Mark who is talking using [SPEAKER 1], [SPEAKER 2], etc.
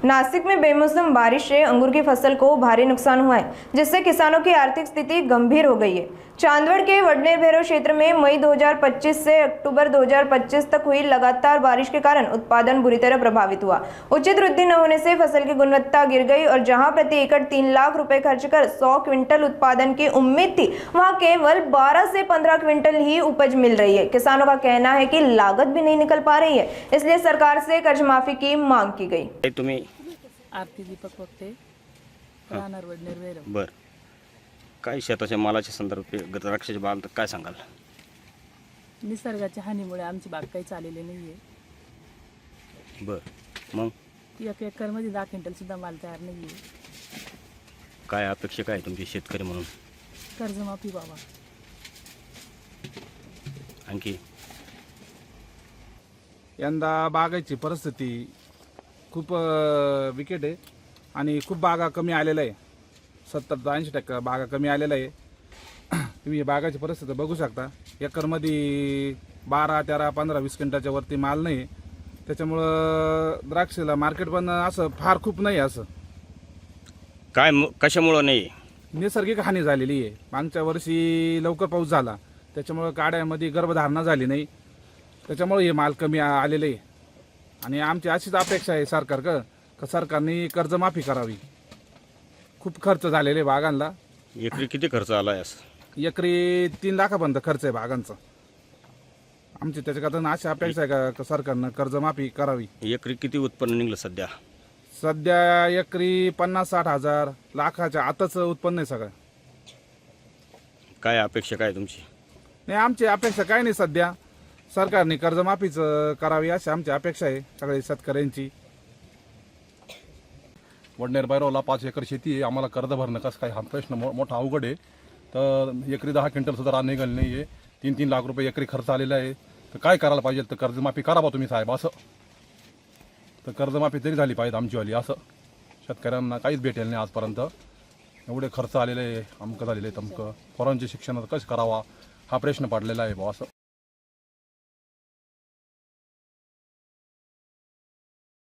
[SPEAKER 1] नासिक में बेमौसम बारिश से अंगूर की फसल को भारी नुकसान हुआ है, जिससे किसानों की आर्थिक स्थिति गंभीर हो गई है। चांदवड़ के वडनेर भैरव क्षेत्र में मई 2025 से अक्टूबर 2025 तक हुई लगातार बारिश के कारण उत्पादन बुरी तरह प्रभावित हुआ। उचित वृद्धि न होने से फसल की गुणवत्ता गिर गई और जहां प्रति एकड़ 3 लाख रुपए खर्च कर 100 क्विंटल उत्पादन की उम्मीद थी, वहां केवल 12 से 15 क्विंटल ही उपज मिल रही है। किसानों का कहना है कि लागत भी नहीं निकल पा रही है, इसलिए सरकार से कर्ज माफी की मांग की गई।
[SPEAKER 2] तुम्ही
[SPEAKER 3] आरती दीपक वक्ते राहणार वडनेर भैरव।
[SPEAKER 2] बर काय शेताच्या मालाच्या संदर्भात द्राक्षाच्या बाग तर काय सांगाल?
[SPEAKER 3] निसर्गाच्या हानीमुळे आमची बाग काही चाललेली नाहीये।
[SPEAKER 2] बर मग
[SPEAKER 3] 1 एकरमध्ये 10 क्विंटल सुद्धा माल तयार नाहीये।
[SPEAKER 2] काय अपेक्षा काय तुमची शेतकरी म्हणून?
[SPEAKER 3] कर्जमाफी व्हावा।
[SPEAKER 2] आणखी
[SPEAKER 4] यंदा बागायची परिस्थिती खूप विकेट आहे आणि खूप बागा कमी आलेल्या आहे। 70 ते 80% बागा कमी आलेल्या आहे। तुम्ही बागाची परिस्थिती बघू शकता। एकरमध्ये 12, 13, 15, 20 क्विंटलच्या वरती माल नाही। त्याच्यामुळं द्राक्षाला मार्केट पण असं फार खूप नाही। असं
[SPEAKER 2] काय कशामुळं नाही?
[SPEAKER 4] नैसर्गिक हानी झालेली आहे। मागच्या वर्षी लवकर पाऊस झाला, त्याच्यामुळं काड्यामध्ये गर्भधारणा झाली नाही, त्याच्यामुळे हे माल कमी आलेले आहे। आणि आमची अशीच अपेक्षा आहे सरकारकडं सरकारने कर्जमाफी करावी। खूप खर्च झालेले बागांना।
[SPEAKER 2] एकरी किती खर्च आलाय असं?
[SPEAKER 4] एकरी 3 लाखापर्यंत खर्च आहे बागांचा। आमची त्याच्याकरता अशी अपेक्षा आहे का सरकारनं कर्जमाफी करावी।
[SPEAKER 2] एकरी किती उत्पन्न निघलं सध्या?
[SPEAKER 4] सध्या एकरी 50-60 हजार लाखाच्या आतच उत्पन्न आहे सगळं।
[SPEAKER 2] काय अपेक्षा काय तुमची?
[SPEAKER 4] नाही, आमची अपेक्षा काय नाही। सध्या सरकारने कर्जमाफीच करावी अशी आमची अपेक्षा आहे सगळ्या शेतकऱ्यांची।
[SPEAKER 5] वडनेर भैरवला 5 एकर शेती आहे। आम्हाला कर्ज भरणं कसं काय हा प्रश्न मोठा अवघड आहे। तर एकरी 10 क्विंटल सुद्धा रान निघालं नाही आहे। 3-3 लाख रुपये एकरी खर्च आलेला आहे। तर काय करायला पाहिजे? तर कर्जमाफी करावा तुम्ही साहेब असं। तर कर्जमाफी तरी झाली पाहिजे आमचीवाली असं। शेतकऱ्यांना काहीच भेटेल नाही आजपर्यंत। एवढे खर्च आलेले आहे, अमकं झालेले आहे तमकं। पोरांचे शिक्षणात कसं करावा हा प्रश्न पडलेला आहे बुवा असं।